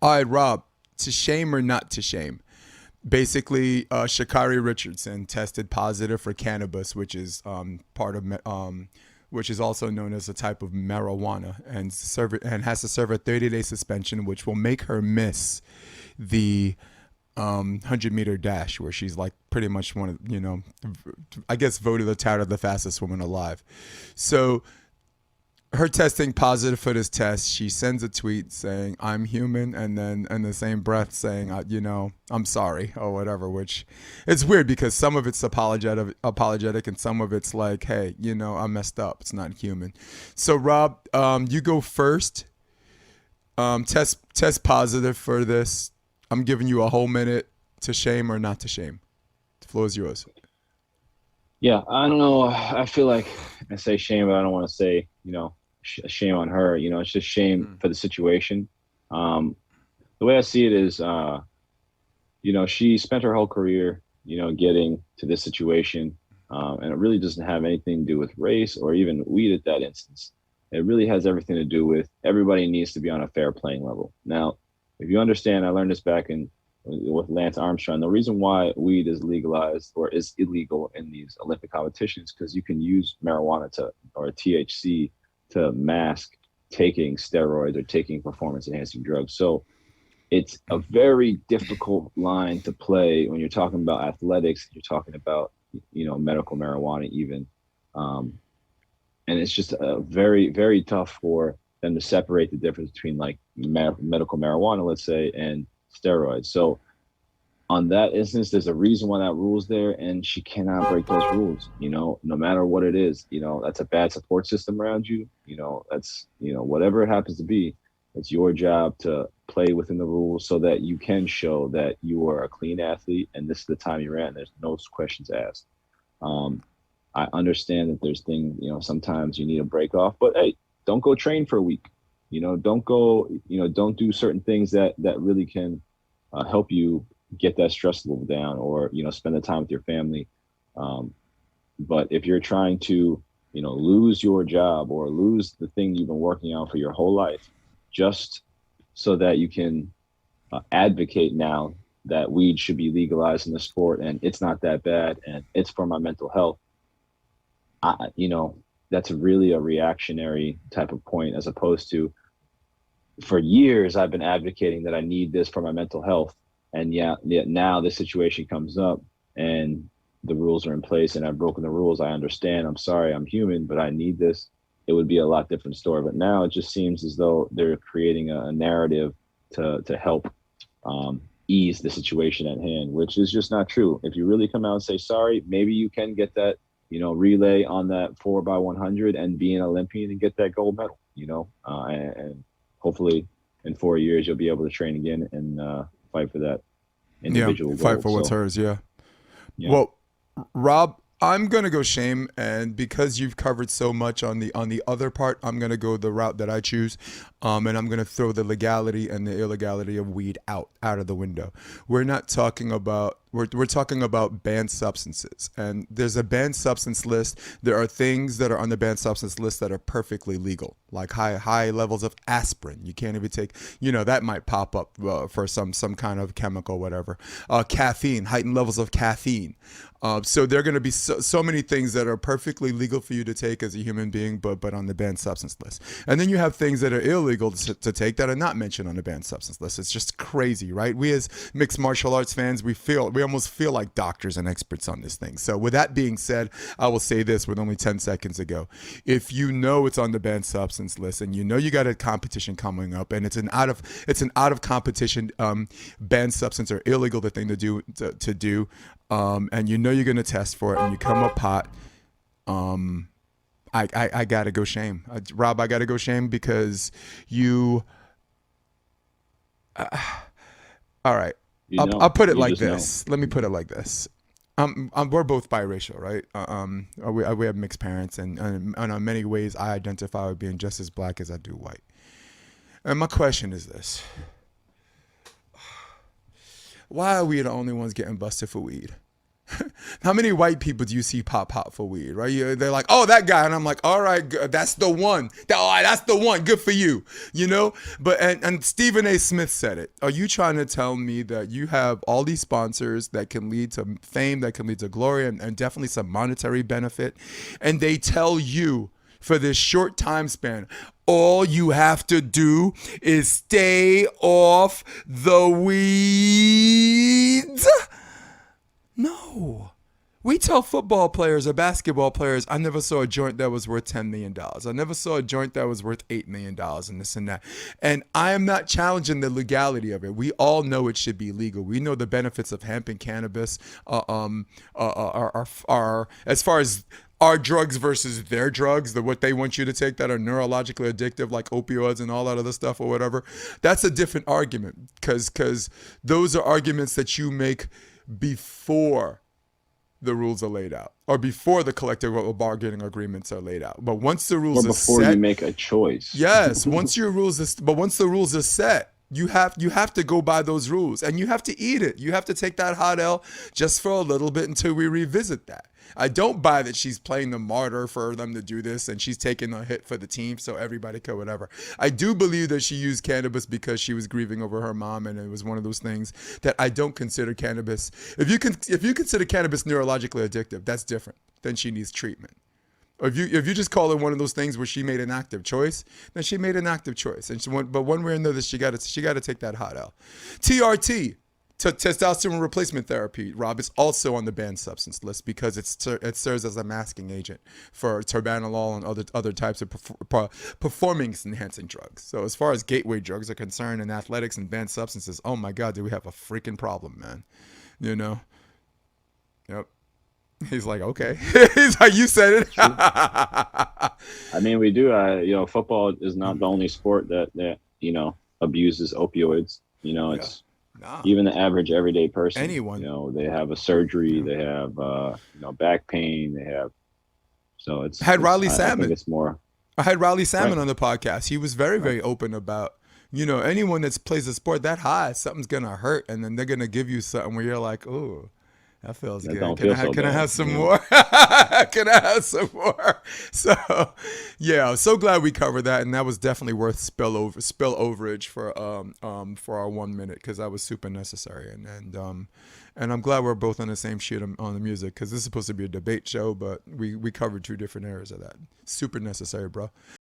All right, Rob, to shame or not to shame? Basically, Sha'Carri Richardson tested positive for cannabis, which is which is also known as a type of marijuana, and has to serve a 30-day suspension, which will make her miss the 100-meter dash, where she's like pretty much one of I guess voted the touted the fastest woman alive. So her testing positive for this test, she sends a tweet saying I'm human, and then in the same breath saying I'm sorry or whatever. Which it's weird because some of it's apologetic, and some of it's like, hey, I messed up. It's not human. So Rob, you go first. Test positive for this. I'm giving you a whole minute to shame or not to shame. The floor is yours. Yeah, I don't know. I feel like I say shame, but I don't want to say, shame on her. It's just shame Mm. for the situation. Um, the way I see it is, she spent her whole career, getting to this situation, and it really doesn't have anything to do with race or even weed at that instance. It really has everything to do with everybody needs to be on a fair playing level. Now, if you understand, I learned this back in with Lance Armstrong. The reason why weed is legalized or is illegal in these Olympic competitions because you can use marijuana or THC to mask taking steroids or taking performance enhancing drugs. So it's a very difficult line to play when you're talking about athletics. You're talking about medical marijuana even, and it's just very very tough for them to separate the difference between like medical marijuana, let's say, and steroids. So on that instance, there's a reason why that rule's there, and she cannot break those rules. No matter what it is. That's a bad support system around you. That's whatever it happens to be. It's your job to play within the rules so that you can show that you are a clean athlete, and this is the time you're at, and there's no questions asked. Um, I understand that there's things, sometimes you need a break off, but hey, don't go train for a week. Don't go, don't do certain things that really can help you get that stress level down, or spend the time with your family. Um, but if you're trying to, lose your job or lose the thing you've been working on for your whole life, just so that you can advocate now that weed should be legalized in the sport and it's not that bad and it's for my mental health, that's really a reactionary type of point, as opposed to, for years I've been advocating that I need this for my mental health, and yet now this situation comes up and the rules are in place and I've broken the rules. I understand. I'm sorry. I'm human, but I need this. It would be a lot different story. But now it just seems as though they're creating a narrative to help ease the situation at hand, which is just not true. If you really come out and say sorry, maybe you can get that relay on that 4x100 and be an Olympian and get that gold medal. And hopefully in 4 years you'll be able to train again and fight for that Yeah, individual fight gold. for what's So hers. Yeah. yeah, Well, Rob, I'm gonna go shame, and because you've covered so much on the other part, I'm gonna go the route that I choose, and I'm gonna throw the legality and the illegality of weed out of the window. We're talking about banned substances, and there's a banned substance list. There are things that are on the banned substance list that are perfectly legal, like high levels of aspirin. You can't even take, that might pop up for some kind of chemical, whatever. Caffeine, heightened levels of caffeine. So there are going to be so many things that are perfectly legal for you to take as a human being, but on the banned substance list. And then you have things that are illegal to take that are not mentioned on the banned substance list. It's just crazy, right? We as mixed martial arts fans, we almost feel like doctors and experts on this thing. So with that being said, I will say this with only 10 seconds ago. If you know it's on the banned substance list and you got a competition coming up and it's an out of competition banned substance or illegal the thing to do, and you're gonna test for it and you come up hot, I gotta go shame. Rob, I gotta go shame because you. All right, I'll put it you like just know. this. Let me put it like this. We're both biracial, right? We have mixed parents, and in many ways, I identify with being just as black as I do white. And my question is this: why are we the only ones getting busted for weed? How many white people do you see pop for weed, right? They're like, oh, that guy. And I'm like, all right, that's the one. That's the one. Good for you, you know? But, and Stephen A. Smith said it. Are you trying to tell me that you have all these sponsors that can lead to fame, that can lead to glory, and definitely some monetary benefit, and they tell you for this short time span, all you have to do is stay off the weeds? No. We tell football players or basketball players, I never saw a joint that was worth $10 million. I never saw a joint that was worth $8 million and this and that. And I am not challenging the legality of it. We all know it should be legal. We know the benefits of hemp and cannabis are as far as our drugs versus their drugs, what they want you to take that are neurologically addictive, like opioids and all that other stuff or whatever. That's a different argument because those are arguments that you make before the rules are laid out, or before the collective bargaining agreements are laid out. But once the rules or before are set, you make a choice. yes, once the rules are set, you have to go by those rules, and you have to eat it. You have to take that hot L just for a little bit until we revisit that. I don't buy that she's playing the martyr for them to do this, and she's taking a hit for the team so everybody could whatever. I do believe that she used cannabis because she was grieving over her mom, and it was one of those things that I don't consider cannabis. If you consider cannabis neurologically addictive, that's different. Then she needs treatment. Or if you just call it one of those things where she made an active choice, then she made an active choice. And but one way or another, she got to take that hot L. TRT. Testosterone replacement therapy, Rob, is also on the banned substance list because it serves as a masking agent for terbanolol and other types of performance enhancing drugs. So as far as gateway drugs are concerned in athletics and banned substances, oh my God, do we have a freaking problem, man? You know? Yep. He's like, okay. He's like, you said it. I mean, we do. Football is not the only sport that abuses opioids. It's even the average everyday person. Anyone. They have a surgery. They have back pain. They have. So it's. I had Riley I Salmon. think it's more. I had Riley Salmon on the podcast. He was very, very open about. Anyone that plays a sport that high, something's gonna hurt, and then they're gonna give you something where you're like, "Oh, that feels good. Can I have some more? Can I have some more?" So, yeah, so glad we covered that, and that was definitely worth spill overage for our 1 minute because that was super necessary, and I'm glad we're both on the same shit on the music because this is supposed to be a debate show, but we covered two different areas of that. Super necessary, bro.